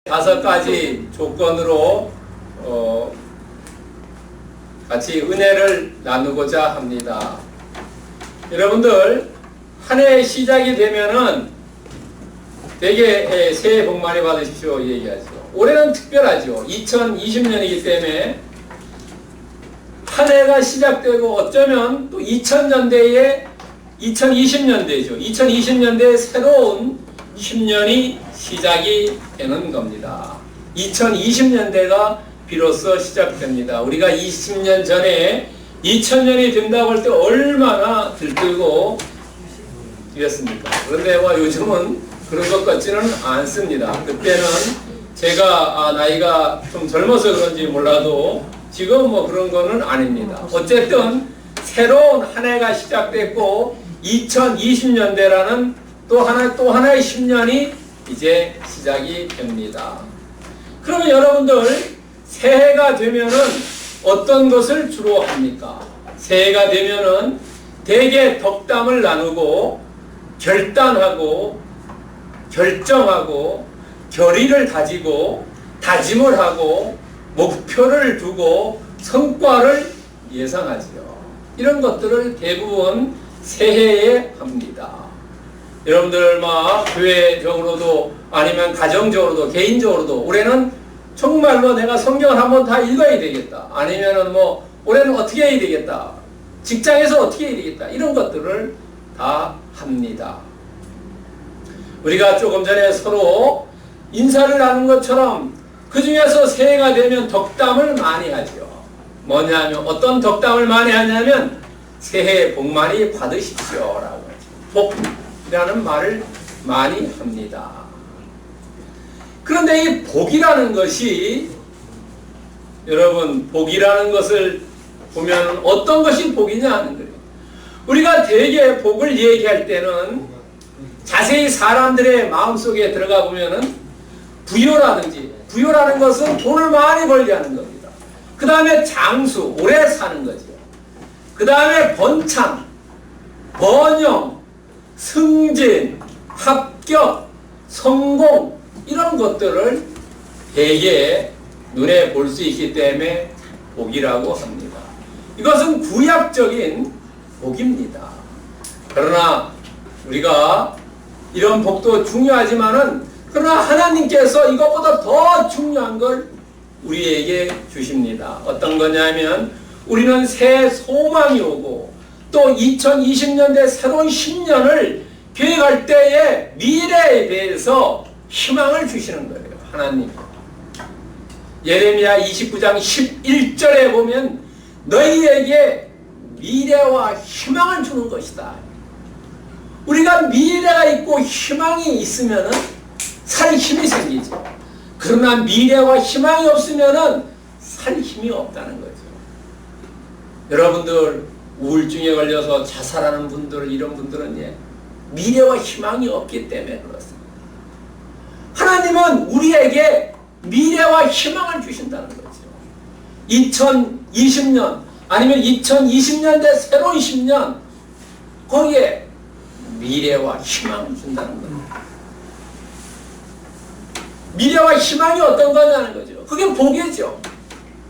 5가지 조건으로 같이 은혜를 나누고자 합니다. 여러분들 한 해 시작이 되면은 되게 새해 복 많이 받으십시오 얘기하죠. 올해는 특별하죠. 2020년이기 때문에 한 해가 시작되고 어쩌면 또 2000년대에 2020년대죠. 2020년대에 새로운 10년이 시작이 되는 겁니다. 2020년대가 비로소 시작됩니다. 우리가 20년 전에 2000년이 된다고 할 때 얼마나 들뜨고 이랬습니까? 그런데 요즘은 그런 것 같지는 않습니다. 그때는 제가 나이가 좀 젊어서 그런지 몰라도 지금 그런 거는 아닙니다. 어쨌든 새로운 한 해가 시작됐고 2020년대라는 또 하나의 10년이 이제 시작이 됩니다. 그러면 여러분들 새해가 되면은 어떤 것을 주로 합니까? 새해가 되면은 대개 덕담을 나누고 결단하고 결정하고 결의를 다지고 다짐을 하고 목표를 두고 성과를 예상하지요. 이런 것들을 대부분 새해에 합니다. 여러분들 교회적으로도 아니면 가정적으로도 개인적으로도 올해는 정말로 내가 성경을 한번 다 읽어야 되겠다. 아니면은 올해는 어떻게 해야 되겠다. 직장에서 어떻게 해야 되겠다. 이런 것들을 다 합니다. 우리가 조금 전에 서로 인사를 나눈 것처럼 그 중에서 새해가 되면 덕담을 많이 하죠. 뭐냐면 어떤 덕담을 많이 하냐면 새해 복 많이 받으십시오 라고 하죠. 복이라는 말을 많이 합니다. 그런데 이 복이라는 것이 여러분 복이라는 것을 보면 어떤 것이 복이냐 하는 거예요. 우리가 대개 복을 얘기할 때는 자세히 사람들의 마음속에 들어가 보면은 부여라는 것은 돈을 많이 벌게 하는 겁니다. 그 다음에 장수, 오래 사는 거죠. 그 다음에 번창, 번영, 승진, 합격, 성공 이런 것들을 대개 눈에 볼 수 있기 때문에 복이라고 합니다. 이것은 구약적인 복입니다. 그러나 우리가 이런 복도 중요하지만은 그러나 하나님께서 이것보다 더 중요한 걸 우리에게 주십니다. 어떤 거냐면 우리는 새 소망이 오고 또 2020년대 새로운 10년을 계획할 때의 미래에 대해서 희망을 주시는 거예요. 하나님. 예레미야 29장 11절에 보면 너희에게 미래와 희망을 주는 것이다. 우리가 미래가 있고 희망이 있으면은 살 힘이 생기죠. 그러나 미래와 희망이 없으면은 살 힘이 없다는 거죠. 여러분들 우울증에 걸려서 자살하는 분들 이런 분들은 미래와 희망이 없기 때문에 그렇습니다. 하나님은 우리에게 미래와 희망을 주신다는 거죠. 2020년 아니면 2020년대 새로운 10년 거기에 미래와 희망을 준다는 겁니다. 미래와 희망이 어떤 거냐는 거죠. 그게 복이죠.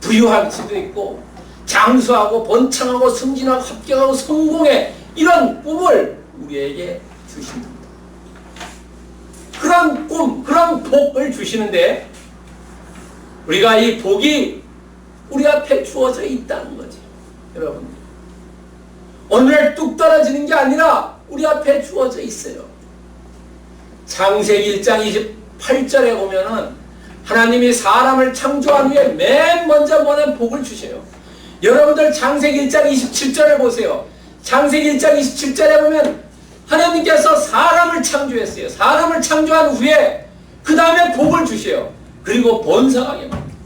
부유할 수도 있고 장수하고 번창하고 승진하고 합격하고 성공해 이런 꿈을 우리에게 주십니다. 그런 꿈, 그런 복을 주시는데 우리가 이 복이 우리 앞에 주어져 있다는 거죠. 여러분 어느 날 뚝 떨어지는 게 아니라 우리 앞에 주어져 있어요. 창세기 1장 28절에 보면은 하나님이 사람을 창조한 후에 맨 먼저 보낸 복을 주세요. 여러분들 창세기 1장 27절에 보세요. 창세기 1장 27절에 보면 하나님께서 사람을 창조했어요. 사람을 창조한 후에 그 다음에 복을 주세요. 그리고 번성하게 만듭니다.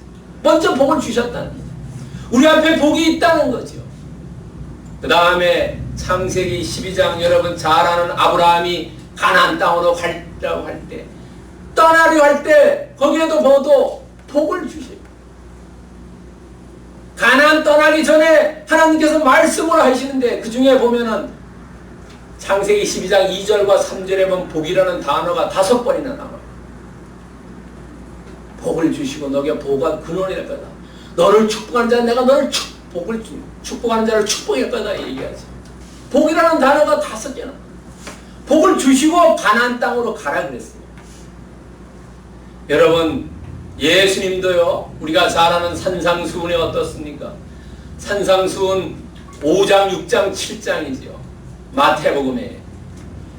먼저 복을 주셨다는 거죠. 우리 앞에 복이 있다는 거죠. 그 다음에 창세기 12장 여러분 잘 아는 아브라함이 가나안 땅으로 가려고 할 때 떠나려 할 때 거기에도 보도 복을 주세요. 가나안 떠나기 전에 하나님께서 말씀을 하시는데 그 중에 보면은 창세기 12장 2절과 3절에 보면 복이라는 단어가 5번이나 나와요. 복을 주시고 너게 복한 근원이 될 거다. 너를 축복하는 자는 내가 너를 축복하는 자를 축복할 거다 얘기하지. 복이라는 단어가 5개나. 복을 주시고 가나안 땅으로 가라 그랬어요. 여러분 예수님도요 우리가 잘 아는 산상수훈이 어떻습니까? 산상수훈 5장 6장 7장이지요. 마태복음에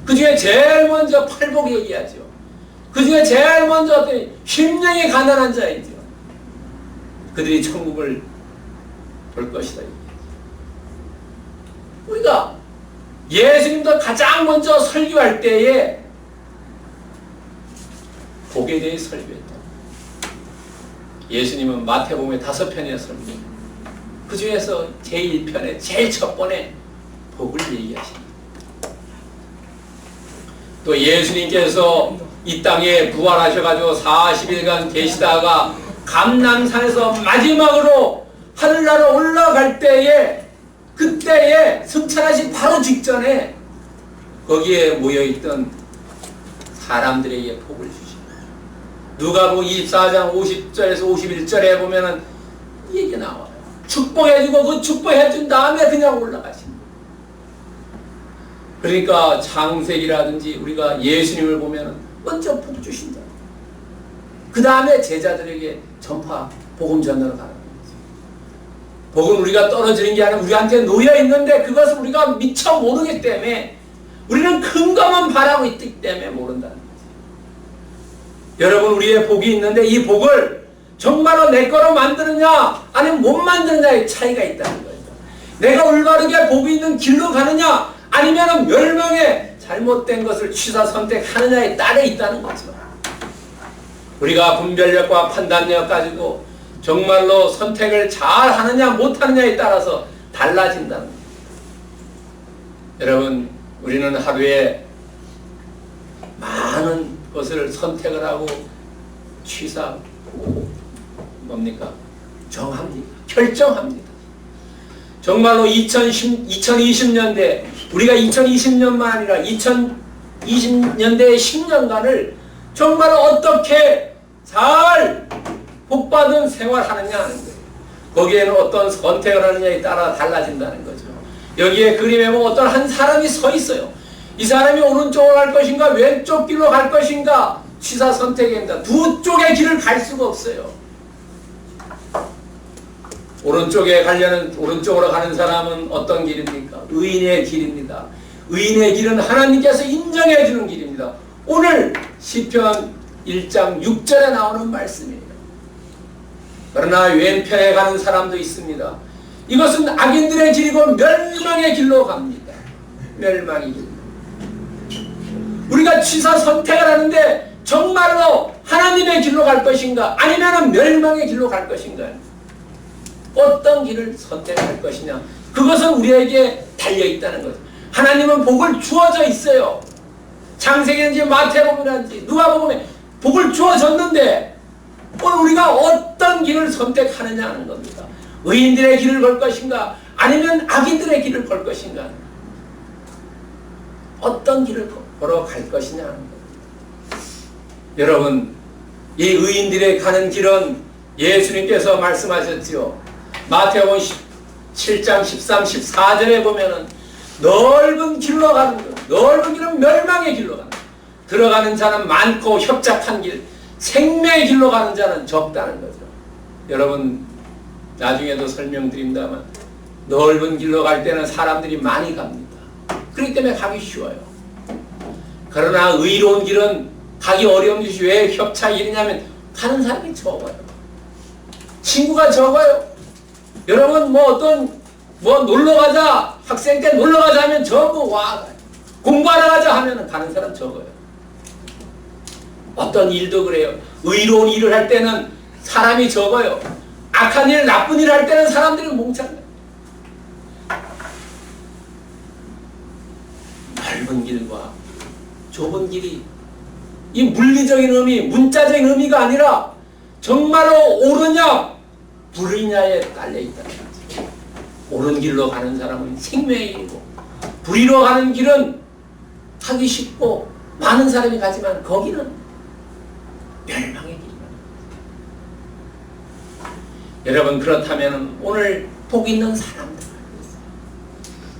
그 중에 제일 먼저 팔복 얘기하죠. 그 중에 제일 먼저 어떤 심령이 가난한 자이죠. 그들이 천국을 볼 것이다. 우리가 예수님도 가장 먼저 설교할 때에 복에 대해 설교했다. 예수님은 마태복음에 5편의 설교. 그 중에서 제1편에 제일 첫 번에 복을 얘기하십니다. 또 예수님께서 이 땅에 부활하셔가지고 40일간 계시다가 감람산에서 마지막으로 하늘나라 올라갈 때에 그때에 승천하신 바로 직전에 거기에 모여있던 사람들에게 복을 주십니다. 누가복음 24장 50절에서 51절에 보면은 이 얘기 나와요. 축복해주고 그 축복해준 다음에 그냥 올라가십니다. 그러니까 창세기라든지 우리가 예수님을 보면은 먼저 복 주신다. 그 다음에 제자들에게 전파, 복음 전하러 가는 거죠. 복은 우리가 떨어지는 게 아니라 우리한테 놓여 있는데 그것을 우리가 미처 모르기 때문에 우리는 큰 것만 바라고 있기 때문에 모른다는 거죠. 여러분 우리의 복이 있는데 이 복을 정말로 내 거로 만드느냐 아니면 못 만드느냐의 차이가 있다는 거죠. 내가 올바르게 복이 있는 길로 가느냐 아니면 멸망의 잘못된 것을 취사 선택하느냐에 따라 있다는 거죠. 우리가 분별력과 판단력 가지고 정말로 선택을 잘 하느냐 못하느냐에 따라서 달라진다는 거죠. 여러분 우리는 하루에 많은 것을 선택을 하고 취사 뭡니까? 정합니다. 결정합니다. 정말로 2020년대 우리가 2020년만 아니라 2020년대의 10년간을 정말로 어떻게 잘 복받은 생활하느냐 하는 거예요. 거기에는 어떤 선택을 하느냐에 따라 달라진다는 거죠. 여기에 그림에 보면 어떤 한 사람이 서 있어요. 이 사람이 오른쪽으로 갈 것인가 왼쪽 길로 갈 것인가 취사 선택입니다. 두 쪽의 길을 갈 수가 없어요. 오른쪽에 가려는 오른쪽으로 가는 사람은 어떤 길입니까? 의인의 길입니다. 의인의 길은 하나님께서 인정해 주는 길입니다. 오늘 시편 1장 6절에 나오는 말씀이에요. 그러나 왼편에 가는 사람도 있습니다. 이것은 악인들의 길이고 멸망의 길로 갑니다. 멸망의 길. 우리가 취사 선택을 하는데 정말로 하나님의 길로 갈 것인가 아니면 멸망의 길로 갈 것인가 어떤 길을 선택할 것이냐 그것은 우리에게 달려있다는 거죠. 하나님은 복을 주어져 있어요. 창세기인지 마태복음이란지 누가복음에 복을 주어졌는데 오늘 우리가 어떤 길을 선택하느냐 하는 겁니다. 의인들의 길을 걸 것인가 아니면 악인들의 길을 걸 것인가 어떤 길을 걸어갈 것이냐 하는 겁니다. 여러분 이 의인들의 가는 길은 예수님께서 말씀하셨지요. 마태복음 7장 13, 14절에 보면은 넓은 길로 가는 것, 넓은 길은 멸망의 길로 가는 것, 들어가는 자는 많고 협착한 길, 생명의 길로 가는 자는 적다는 거죠. 여러분 나중에도 설명드립니다만 넓은 길로 갈 때는 사람들이 많이 갑니다. 그렇기 때문에 가기 쉬워요. 그러나 의로운 길은 가기 어려운 것이 왜 협착의 길이냐면 가는 사람이 적어요. 친구가 적어요. 여러분 놀러 가자 학생 때 놀러 가자 하면 전부 와 공부하러 가자 하면 가는 사람 적어요. 어떤 일도 그래요. 의로운 일을 할 때는 사람이 적어요. 악한 일 나쁜 일을 할 때는 사람들이 뭉쳐요. 넓은 길과 좁은 길이 이 물리적인 의미 문자적인 의미가 아니라 정말로 옳으냐 불의냐에 깔려있다는 거지. 옳은 길로 가는 사람은 생명의 길이고 불의로 가는 길은 하기 쉽고 많은 사람이 가지만 거기는 멸망의 길이다. 여러분, 그렇다면 오늘 복 있는 사람들,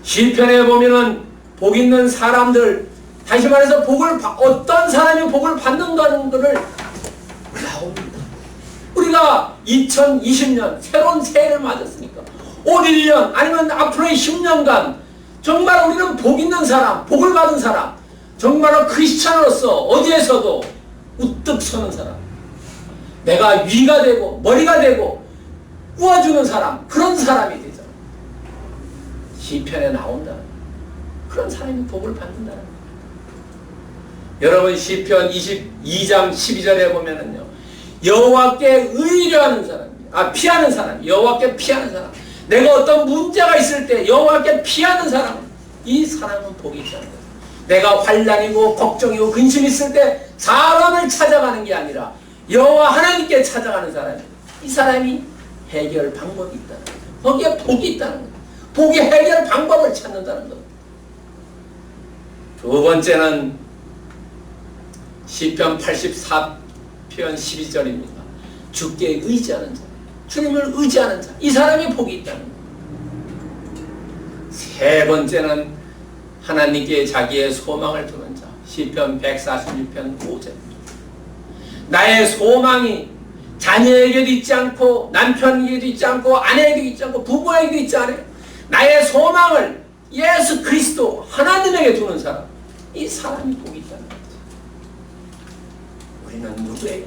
시편에 보면은 복 있는 사람들, 다시 말해서 어떤 사람이 복을 받는다는 것을 나옵니다. 우리가 2020년 새로운 새해를 맞았으니까 올 1년 아니면 앞으로의 10년간 정말 우리는 복 있는 사람, 복을 받은 사람, 정말로 크리스찬으로서 어디에서도 우뚝 서는 사람, 내가 위가 되고 머리가 되고 구워주는 사람, 그런 사람이 되잖아. 시편에 나온다. 그런 사람이 복을 받는다는 거예요. 여러분, 시편 22장 12절에 보면은요, 여호와께 의뢰하는 사람, 피하는 사람, 여호와께 피하는 사람, 내가 어떤 문제가 있을 때 여호와께 피하는 사람, 이 사람은 복이 있다는 거예요. 내가 환난이고 걱정이고 근심이 있을 때 사람을 찾아가는 게 아니라 여호와 하나님께 찾아가는 사람, 이 사람이 해결 방법이 있다는 거예요. 거기에 복이 있다는 거예요. 복의 해결 방법을 찾는다는 거예요. 두 번째는 시편 84편 12절입니다. 주께 의지하는 자, 주님을 의지하는 자, 이 사람이 복이 있다는 거예요. 세 번째는 하나님께 자기의 소망을 두는 자, 시편 146편 5절입니다. 나의 소망이 자녀에게도 있지 않고 남편에게도 있지 않고 아내에게도 있지 않고 부모에게도 있지 않아요. 나의 소망을 예수 그리스도 하나님에게 두는 사람, 이 사람이 복이 있다는 거죠. 우리는 누구예요?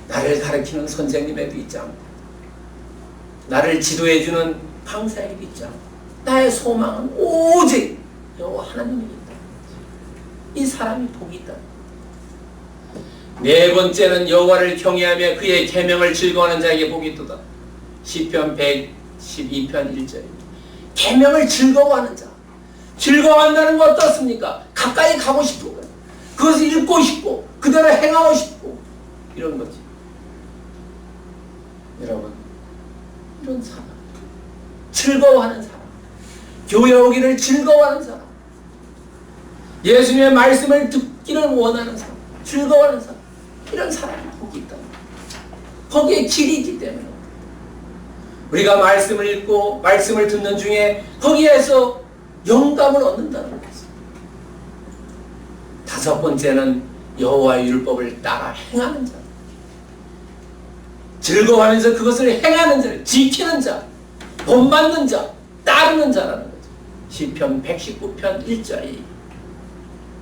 나를 가르치는 선생님에도 있지 않고 나를 지도해주는 강사에게도 있지 않고 나의 소망은 오직 여호와 하나님에게 있다는 거죠. 이 사람이 복이 있다는 거죠. 네 번째는 여호와를 경외하며 그의 계명을 즐거워하는 자에게 복이 있도다. 시편 112편 1절입니다. 계명을 즐거워하는 자. 즐거워한다는 건 어떻습니까? 가까이 가고 싶은 거예요. 그것을 읽고 싶고 그대로 행하고 싶고 이런 거지. 여러분, 이런 사람, 즐거워하는 사람, 교회 오기를 즐거워하는 사람, 예수님의 말씀을 듣기를 원하는 사람, 즐거워하는 사람, 이런 사람이 복이 있다. 거기에 길이 있기 때문에 우리가 말씀을 읽고 말씀을 듣는 중에 거기에서 영감을 얻는다는 거죠. 다섯 번째는 여호와의 율법을 따라 행하는 자, 즐거워하면서 그것을 행하는 자, 지키는 자, 본받는 자, 따르는 자라는 거죠. 시편 119편 1절이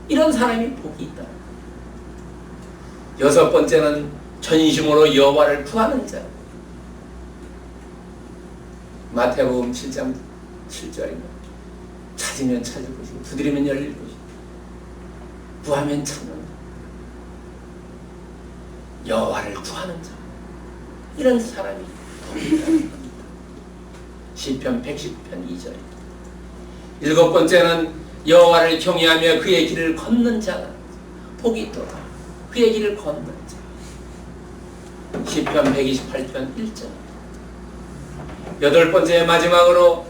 이런 사람이 복이 있다. 여섯 번째는 전심으로 여호와를 구하는 자. 마태복음 7장 7절입니다. 찾으면 찾을 것이고 두드리면 열릴 것이고 구하면 찾는다. 여호와를 구하는 자, 이런 사람이 복이 있다는 겁니다. 시편 110편 2절입니다. 일곱 번째는 여호와를 경외하며 그의 길을 걷는 자가 복이 있도다. 그의 길을 걷는 자. 시편 128편 1절. 여덟 번째 마지막으로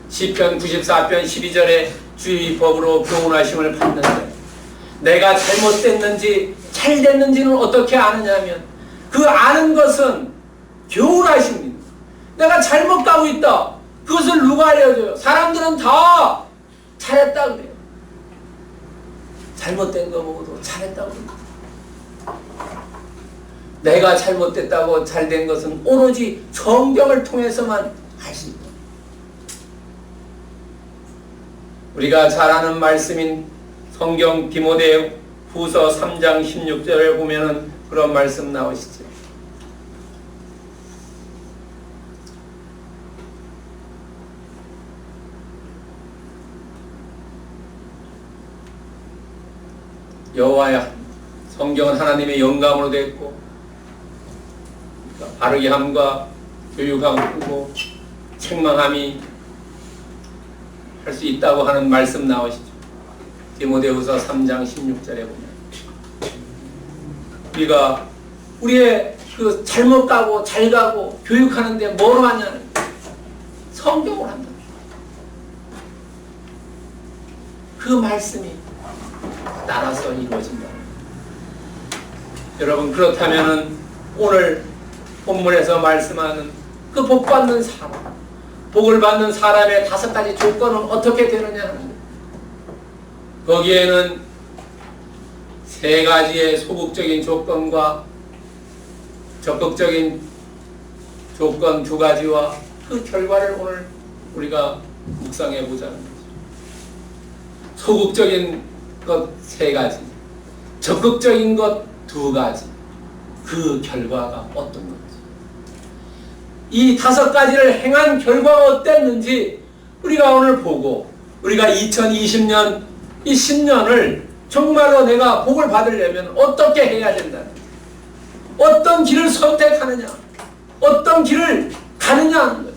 시편 94편 12절에 주의 법으로 교훈하심을 받는 자. 내가 잘못됐는지 잘됐는지는 어떻게 아느냐면 그 아는 것은 교훈하심입니다. 내가 잘못 가고 있다. 그것을 누가 알려줘요? 사람들은 다 잘했다 그래요. 잘못된 거 보고도 잘했다고 그래요. 내가 잘못됐다고 잘된 것은 오로지 성경을 통해서만 알 수 있다. 우리가 잘 아는 말씀인 성경 디모데 후서 3장 16절에 보면은 그런 말씀 나오시죠. 여호와야, 성경은 하나님의 영감으로 되어 있고 바르게 함과 교육하고 책망함이 할 수 있다고 하는 말씀 나오시죠. 디모데후서 3장 16절에 보면 우리가 우리의 그 잘못 가고 잘 가고 교육하는데 뭐로 하냐는 성경을 한다. 그 말씀이 따라서 이루어진다. 여러분, 그렇다면은 오늘 본문에서 말씀하는 그 복받는 사람, 복을 받는 사람의 5가지 조건은 어떻게 되느냐 하는 거예요. 거기에는 3가지의 소극적인 조건과 적극적인 조건 2가지와 그 결과를 오늘 우리가 묵상해 보자는 거죠. 소극적인 것 3가지, 적극적인 것 2가지, 그 결과가 어떤 건지, 이 5가지를 행한 결과가 어땠는지 우리가 오늘 보고, 우리가 2020년 이 10년을 정말로 내가 복을 받으려면 어떻게 해야 된다, 어떤 길을 선택하느냐, 어떤 길을 가느냐 하는 거죠.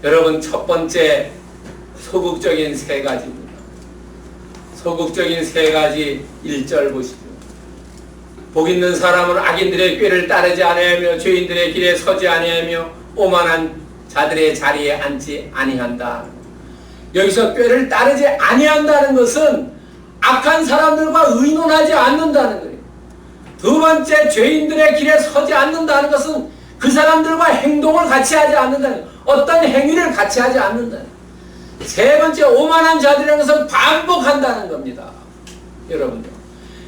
여러분, 첫 번째 소극적인 3가지입니다. 소극적인 3가지 1절 보시죠. 복 있는 사람은 악인들의 꾀를 따르지 아니하며 죄인들의 길에 서지 아니하며 오만한 자들의 자리에 앉지 아니한다. 여기서 꾀를 따르지 아니한다는 것은 악한 사람들과 의논하지 않는다는 거예요. 2번째, 죄인들의 길에 서지 않는다는 것은 그 사람들과 행동을 같이 하지 않는다는 거예요. 어떤 행위를 같이 하지 않는다는 거예요. 3번째, 오만한 자들이라는 것은 반복한다는 겁니다. 여러분들.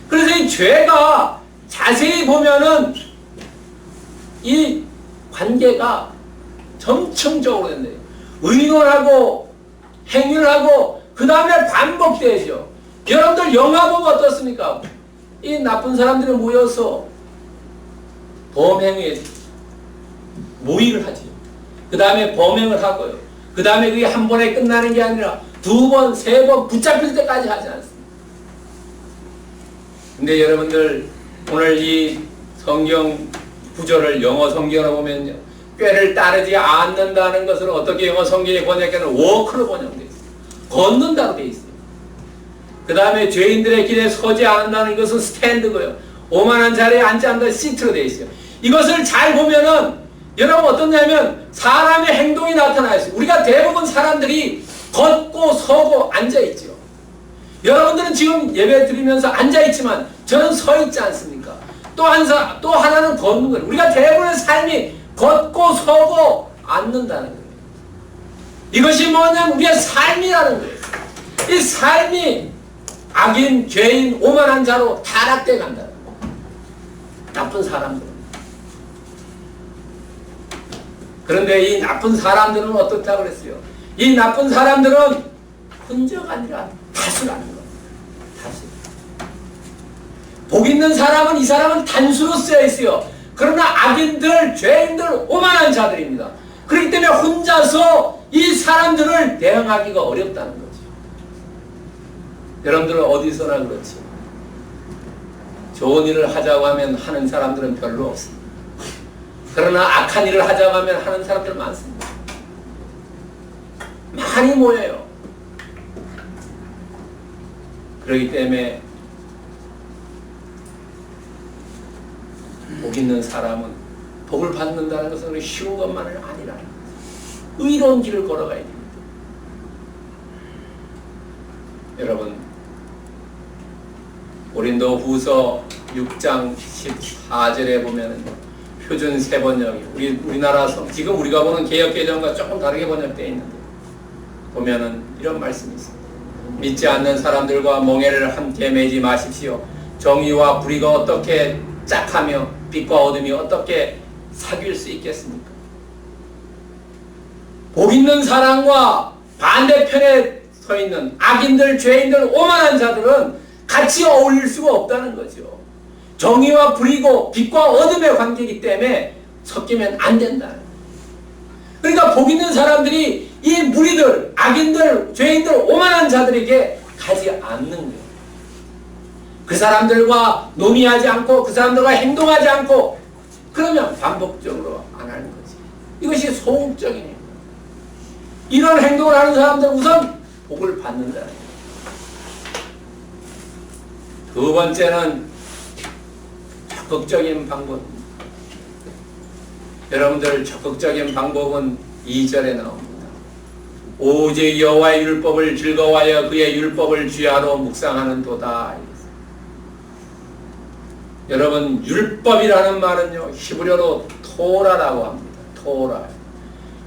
그래서 이 죄가 자세히 보면은 이 관계가 점층적으로 된대요. 의논하고 행위를 하고 그 다음에 반복되죠. 여러분들 영화 보면 어떻습니까? 이 나쁜 사람들이 모여서 범행에 모의를 하지. 그 다음에 범행을 하고요. 그 다음에 그게 한 번에 끝나는 게 아니라 2번, 3번 붙잡힐 때까지 하지 않습니다. 근데 여러분들 오늘 이 성경 구절을 영어 성경으로 보면요, 꾀를 따르지 않는다는 것을 어떻게 영어 성경이 번역하는 워크로 번역되어 있어요. 걷는다고 되어 있어요. 그 다음에 죄인들의 길에 서지 않는다는 것은 스탠드고요. 오만한 자리에 앉지 않는다 시트로 되어 있어요. 이것을 잘 보면은 여러분 어떻냐면 사람의 행동이 나타나 있어요. 우리가 대부분 사람들이 걷고 서고 앉아있죠. 여러분들은 지금 예배 드리면서 앉아있지만 저는 서 있지 않습니까? 또 하나는 걷는 거예요. 우리가 대부분의 삶이 걷고 서고 앉는다는 거예요. 이것이 뭐냐면 우리의 삶이라는 거예요. 이 삶이 악인, 죄인, 오만한 자로 타락돼 간다는 거예요. 나쁜 사람들은. 그런데 이 나쁜 사람들은 어떻다고 그랬어요? 이 나쁜 사람들은 혼자가 아니라 다수라는 겁니다. 다수. 복 있는 사람은 이 사람은 단수로 쓰여 있어요. 그러나 악인들, 죄인들, 오만한 자들입니다. 그렇기 때문에 혼자서 이 사람들을 대응하기가 어렵다는 거죠. 여러분들은 어디서나 그렇지. 좋은 일을 하자고 하면 하는 사람들은 별로 없습니다. 그러나 악한 일을 하자고 하면 하는 사람들 많습니다. 많이 모여요. 그렇기 때문에 복 있는 사람은 복을 받는다는 것은 쉬운 것만은 아니라 의로운 길을 걸어가야 됩니다. 여러분, 고린도 후서 6장 14절에 보면 표준 세 번역이 우리나라 지금 우리가 보는 개역개정과 조금 다르게 번역되어 있는데 보면은 이런 말씀이 있습니다. 믿지 않는 사람들과 멍에를 함께 매지 마십시오. 정의와 불의가 어떻게 짝하며 빛과 어둠이 어떻게 사귈 수 있겠습니까? 복 있는 사람과 반대편에 서 있는 악인들, 죄인들, 오만한 자들은 같이 어울릴 수가 없다는 거죠. 정의와 불의고 빛과 어둠의 관계이기 때문에 섞이면 안 된다. 그러니까 복 있는 사람들이 이 무리들, 악인들, 죄인들, 오만한 자들에게 가지 않는 거예요. 그 사람들과 논의하지 않고 그 사람들과 행동하지 않고 그러면 반복적으로 안 하는 거지. 이것이 소극적인 행동. 이런 행동을 하는 사람들은 우선 복을 받는다는 거예요. 두 번째는 적극적인 방법입니다. 여러분들 적극적인 방법은 2절에 나옵니다. 오직 여호와의 율법을 즐거워하여 그의 율법을 주야로 묵상하는 도다. 여러분, 율법이라는 말은요, 히브리어로 토라라고 합니다. 토라.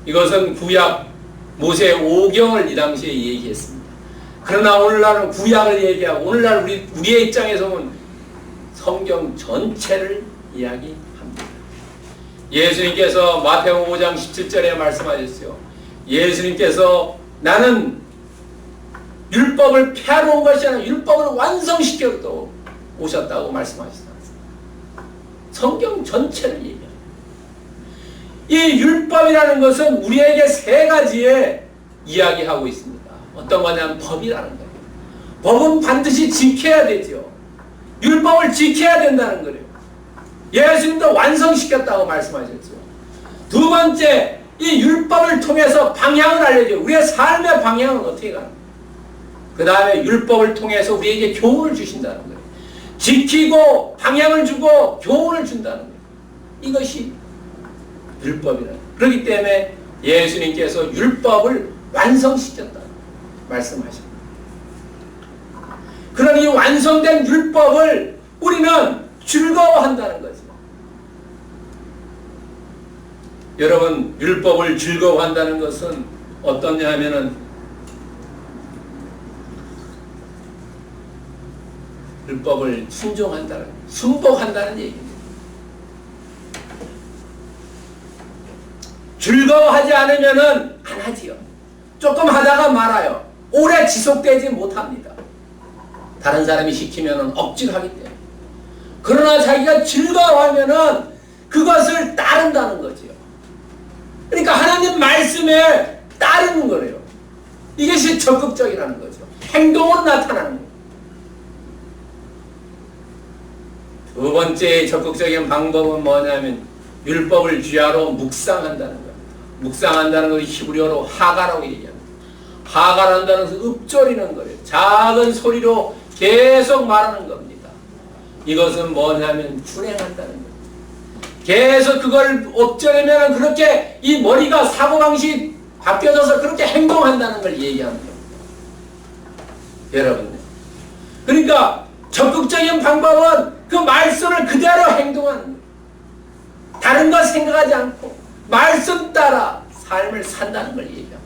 이것은 구약 모세 5경을 이 당시에 얘기했습니다. 그러나 오늘날은 구약을 얘기하고, 오늘날 우리의 입장에서 보면 성경 전체를 이야기합니다. 예수님께서 마태복음 5장 17절에 말씀하셨어요. 예수님께서 나는 율법을 폐하러 온 것이 아니라 율법을 완성시켜 오셨다고 말씀하셨습니다. 성경 전체를 얘기합니다. 이 율법이라는 것은 우리에게 세 가지의 이야기하고 있습니다. 어떤 거냐면 법이라는 거예요. 법은 반드시 지켜야 되죠. 율법을 지켜야 된다는 거예요. 예수님도 완성시켰다고 말씀하셨죠. 두 번째, 이 율법을 통해서 방향을 알려줘요. 우리의 삶의 방향은 어떻게 가는 거예요. 그 다음에 율법을 통해서 우리에게 교훈을 주신다는 거예요. 지키고 방향을 주고 교훈을 준다는 거예요. 이것이 율법이라는 거예요. 그렇기 때문에 예수님께서 율법을 완성시켰다 말씀하십니다. 그런 이 완성된 율법을 우리는 즐거워한다는 거죠. 여러분, 율법을 즐거워한다는 것은 어떠냐 하면은 율법을 순종한다는, 순복한다는 얘기입니다. 즐거워하지 않으면은 안 하지요. 조금 하다가 말아요. 오래 지속되지 못합니다. 다른 사람이 시키면은 억지로 하기 때문에. 그러나 자기가 즐거워하면은 그것을 따른다는 거지요. 그러니까 하나님 말씀에 따르는 거예요. 이것이 적극적이라는 거죠. 행동으로 나타나는 거예요. 두 번째 적극적인 방법은 뭐냐면 율법을 쥐하러 묵상한다는 겁니다. 묵상한다는 것이 히브리어로 하가라고 얘기합니다. 하가란다는 것은 읊조리는 거예요. 작은 소리로 계속 말하는 겁니다. 이것은 뭐냐면 준행한다는 거예요. 계속 그걸 읊조리면 그렇게 이 머리가 사고방식이 바뀌어져서 그렇게 행동한다는 걸 얘기하는 겁니다. 여러분, 그러니까 적극적인 방법은 그 말씀을 그대로 행동하는 거예요. 다른 거 생각하지 않고 말씀 따라 삶을 산다는 걸 얘기합니다.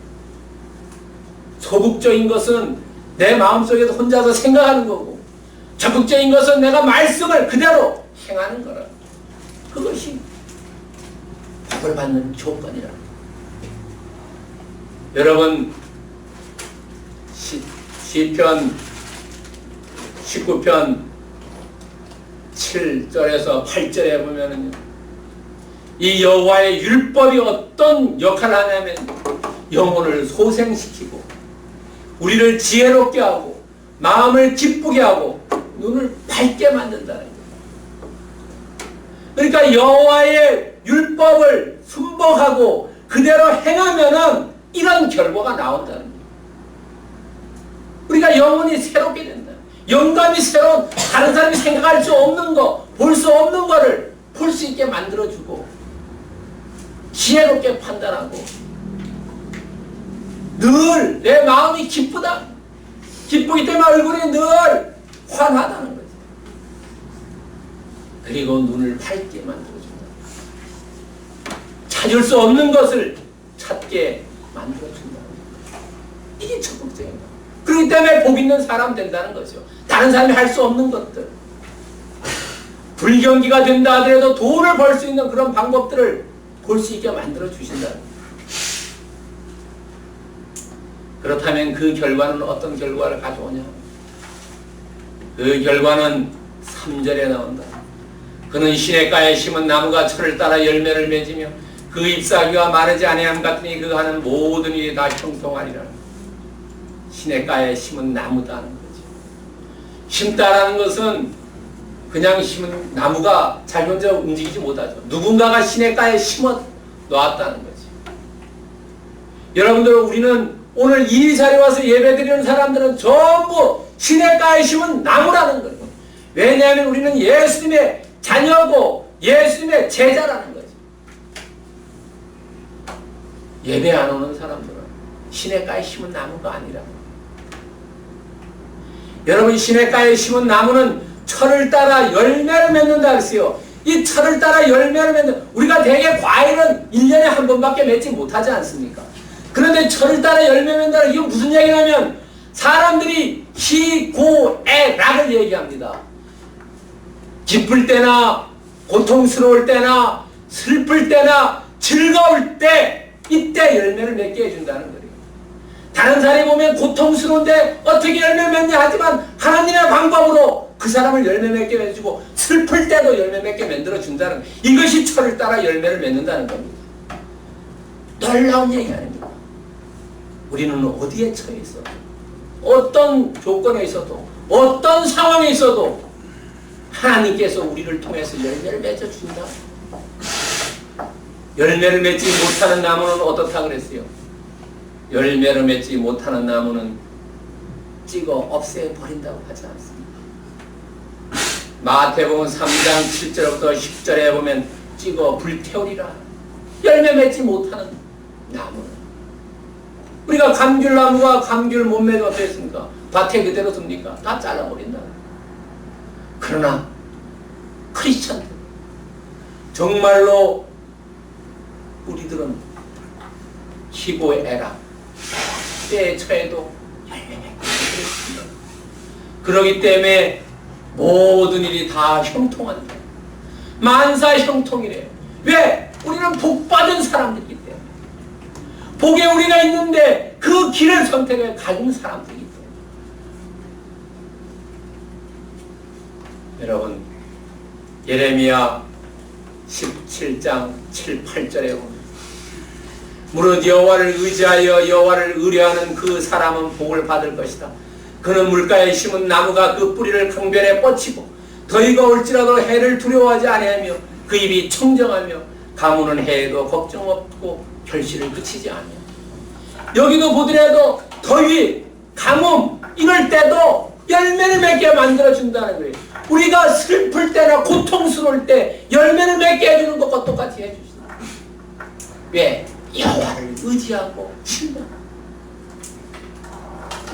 소극적인 것은 내 마음속에서 혼자서 생각하는 거고, 적극적인 것은 내가 말씀을 그대로 행하는 거라. 그것이 복을 받는 조건이라. 여러분, 시편 19편 7절에서 8절에 보면은요, 이 여호와의 율법이 어떤 역할을 하냐면 영혼을 소생시키고 우리를 지혜롭게 하고 마음을 기쁘게 하고 눈을 밝게 만든다는 거예요. 그러니까 여호와의 율법을 순복하고 그대로 행하면은 이런 결과가 나온다는 거예요. 우리가 영혼이 새롭게 된다. 영감이 새로운, 다른 사람이 생각할 수 없는 거, 볼 수 없는 거를 볼 수 있게 만들어주고 지혜롭게 판단하고 늘 내 마음이 기쁘다. 기쁘기 때문에 얼굴이 늘 환하다는 거지. 그리고 눈을 밝게 만들어준다. 찾을 수 없는 것을 찾게 만들어준다. 이게 적극적인 거야. 그렇기 때문에 복 있는 사람 된다는 거죠. 다른 사람이 할 수 없는 것들. 불경기가 된다 하더라도 돈을 벌 수 있는 그런 방법들을 볼 수 있게 만들어 주신다는 거예요. 그렇다면 그 결과는 어떤 결과를 가져오냐? 그 결과는 3절에 나온다. 그는 시냇가에 심은 나무가 철을 따라 열매를 맺으며 그 잎사귀가 마르지 아니함 같으니 그 하는 모든 일이 다 형통하리라. 시냇가에 심은 나무다는 거지. 심다라는 것은 그냥 심은 나무가 자기 혼자 움직이지 못하죠. 누군가가 시냇가에 심어 놓았다는 거지. 여러분들, 우리는 오늘 이 자리에 와서 예배드리는 사람들은 전부 시냇가에 심은 나무라는 거예요. 왜냐하면 우리는 예수님의 자녀고 예수님의 제자라는 거죠. 예배 안 오는 사람들은 시냇가에 심은 나무가 아니라, 여러분, 시냇가에 심은 나무는 철을 따라 열매를 맺는다 그랬어요. 이 철을 따라 열매를 맺는, 우리가 대개 과일은 1년에 한 번밖에 맺지 못하지 않습니까? 그런데 철을 따라 열매 맺는다, 이게 무슨 얘기냐면 사람들이 희고애락을 얘기합니다. 기쁠 때나 고통스러울 때나 슬플 때나 즐거울 때, 이때 열매를 맺게 해준다는 거예요. 다른 사람이 보면 고통스러운데 어떻게 열매 맺냐 하지만 하나님의 방법으로 그 사람을 열매 맺게 해주고 슬플 때도 열매 맺게 만들어 준다는, 이것이 철을 따라 열매를 맺는다는 겁니다. 놀라운 얘기 아닙니까? 우리는 어디에 처해 있어도, 어떤 조건에 있어도, 어떤 상황에 있어도 하나님께서 우리를 통해서 열매를 맺어준다. 열매를 맺지 못하는 나무는 어떻다 그랬어요? 열매를 맺지 못하는 나무는 찍어 없애버린다고 하지 않습니까? 마태복음 3장 7절부터 10절에 보면 찍어 불태우리라. 열매 맺지 못하는 나무는, 우리가 감귤나무가 감귤 못 맺어 어떻습니까? 밭에 그대로 둡니까? 다 잘라버린다. 그러나 크리스천들, 정말로 우리들은 희고애락 때에 처해도 열매 맺고 있습니다. 그러기 때문에 모든 일이 다 형통한다. 만사 형통이래요. 왜? 우리는 복받은 사람들이기 때문에, 복에 우리가 있는데 그 길을 선택해 가는 사람들이기 때문에. 여러분, 예레미야 17장 7, 8절에 보면 무릇 여호와를 의지하여 여호와를 의뢰하는 그 사람은 복을 받을 것이다. 그는 물가에 심은 나무가 그 뿌리를 강변에 뻗치고 더위가 올지라도 해를 두려워하지 아니하며 그 입이 청정하며 가무는 해에도 걱정 없고 결실을 그치지 않으며. 여기도 보더라도 더위, 가뭄 이럴 때도 열매를 맺게 만들어준다는 거예요. 우리가 슬플 때나 고통스러울 때 열매를 맺게 해주는 것과 똑같이 해주시다. 왜? 여호와를 의지하고 신뢰하는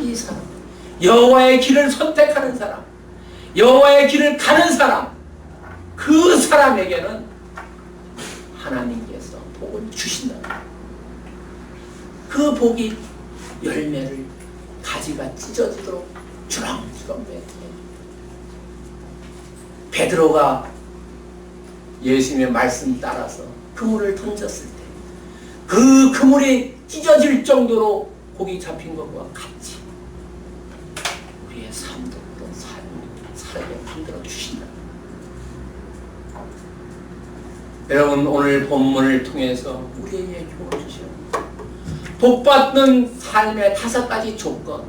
이 사람, 여호와의 길을 선택하는 사람, 여호와의 길을 가는 사람, 그 사람에게는 하나님께서 복을 주신다. 그 복이 열매를 가지가 찢어지도록 주렁주렁 맺게. 베드로가 예수님의 말씀 따라서 그물을 던졌을 때 그 그물이 찢어질 정도로 복이 잡힌 것과 같이 우리의 삶도 그런 삶을 만들어 주신다. 여러분, 오늘 본문을 통해서 우리에게 교훈을 주시오. 복받는 삶의 5가지 조건,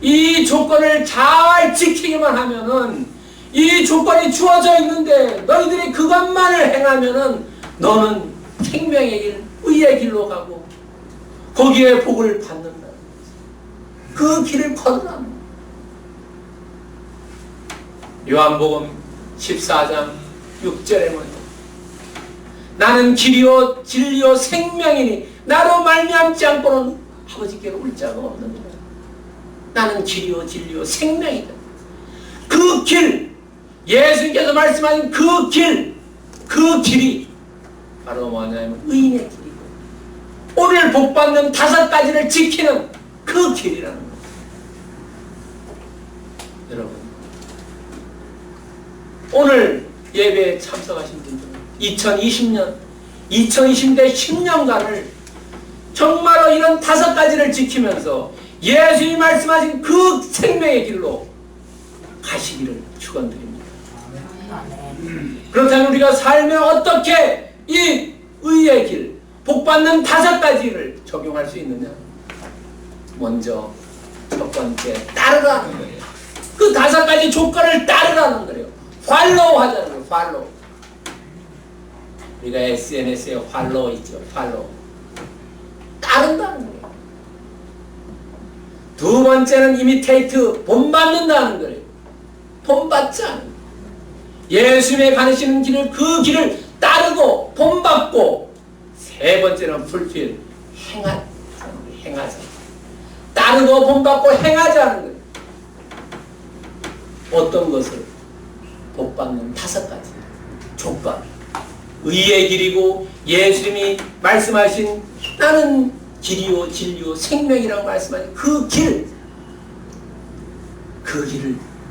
이 조건을 잘 지키기만 하면은, 이 조건이 주어져 있는데 너희들이 그것만을 행하면은 너는 생명의 길, 의의 길로 가고 거기에 복을 받는다. 그 길을 걸으라. 요한복음 14장 6절에 보면 나는 길이요 진리요 생명이니 나로 말미암지 않고는 아버지께로 올 자가 없느니라. 나는 길이요 진리요 생명이다. 그 길, 예수님께서 말씀하신 그 길, 그 길이 바로 뭐냐면 의인의 길이고 오늘 복받는 5가지를 지키는 그 길이라는 거예요. 여러분, 오늘 예배에 참석하신 분들은 2020년 10년간을 정말로 이런 5가지를 지키면서 예수님이 말씀하신 그 생명의 길로 가시기를 축원드립니다. 그렇다면 우리가 삶에 어떻게 이 의의 길, 복받는 5가지를 적용할 수 있느냐? 먼저 첫 번째, 따르라는 거예요. 그 5가지 조건을 따르라는 거예요. 팔로우 하자는 거예요. 팔로우. 우리가 SNS에 팔로우 있죠. 팔로우. 따른다는 거예요. 두 번째는 이미테이트, 본받는다는 거예요. 본받지 않는 거예요. 예수님의 가르치는 길을, 그 길을 따르고 본받고, 세 번째는 풀필, 행하자. 따르고 본받고 행하자는 거예요. 어떤 것을? 복받는 5가지 조건. 의의 길이고 예수님이 말씀하신 나는 길이요 진리요 생명이라고 말씀하신 그 길을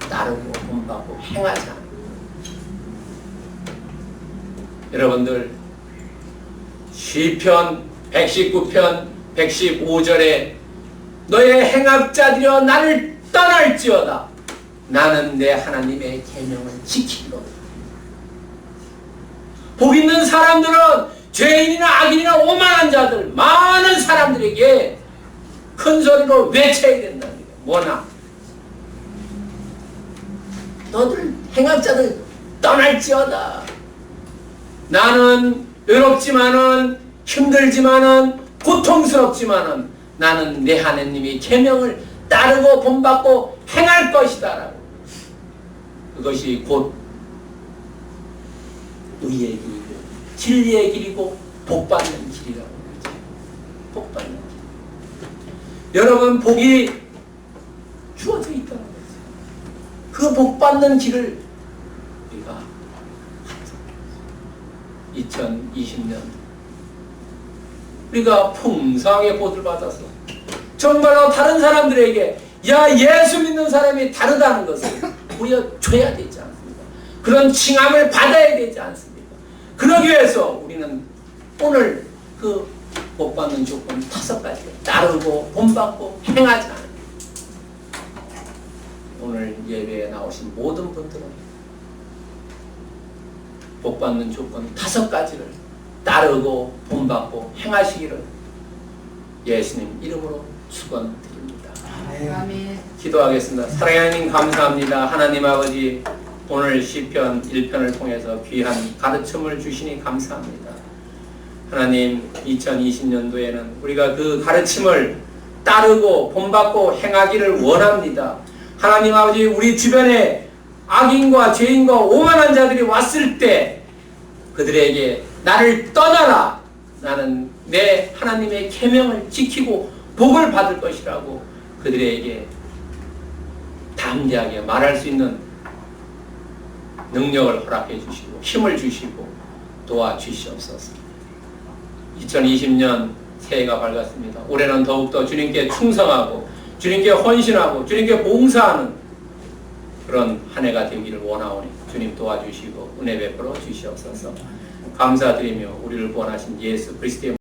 따르고 본받고 행하자. 여러분들 시편 119편 115절에 너의 행악자들이여 나를 떠날지어다 나는 내 하나님의 계명을 지키리로다. 복 있는 사람들은 죄인이나 악인이나 오만한 자들 많은 사람들에게 큰 소리로 외쳐야 된답니다. 뭐나 너들 행악자들 떠날지어다. 나는 외롭지만은 힘들지만은 고통스럽지만은 나는 내 하나님의 계명을 따르고 본받고 행할 것이다 라고. 그것이 곧 의의 길이고 진리의 길이고 복받는 길이라고 그러죠. 복받는 길. 여러분 복이 주어져 있다는 거죠. 그 복받는 길을 우리가 2020년 우리가 풍성하게 복을 받아서 정말로 다른 사람들에게 야 예수 믿는 사람이 다르다는 것을 보여줘야 되지 않습니까? 그런 칭함을 받아야 되지 않습니까? 그러기 위해서 우리는 오늘 그 복받는 조건 5가지를 따르고 본받고 행하지 않아요. 오늘 예배에 나오신 모든 분들은 복받는 조건 5가지를 따르고 본받고 행하시기를 예수님 이름으로 축원드립니다. 아멘. 기도하겠습니다. 사랑하는 하나님 감사합니다. 하나님 아버지 오늘 시편 1편을 통해서 귀한 가르침을 주시니 감사합니다. 하나님 2020년도에는 우리가 그 가르침을 따르고 본받고 행하기를 원합니다. 하나님 아버지 우리 주변에 악인과 죄인과 오만한 자들이 왔을 때 그들에게 나를 떠나라. 나는 내 하나님의 계명을 지키고 복을 받을 것이라고 그들에게 담대하게 말할 수 있는 능력을 허락해 주시고 힘을 주시고 도와주시옵소서. 2020년 새해가 밝았습니다. 올해는 더욱더 주님께 충성하고 주님께 헌신하고 주님께 봉사하는 그런 한 해가 되기를 원하오니 주님 도와주시고 은혜 베풀어 주시옵소서. 감사드리며 우리를 구원하신 예수 그리스도의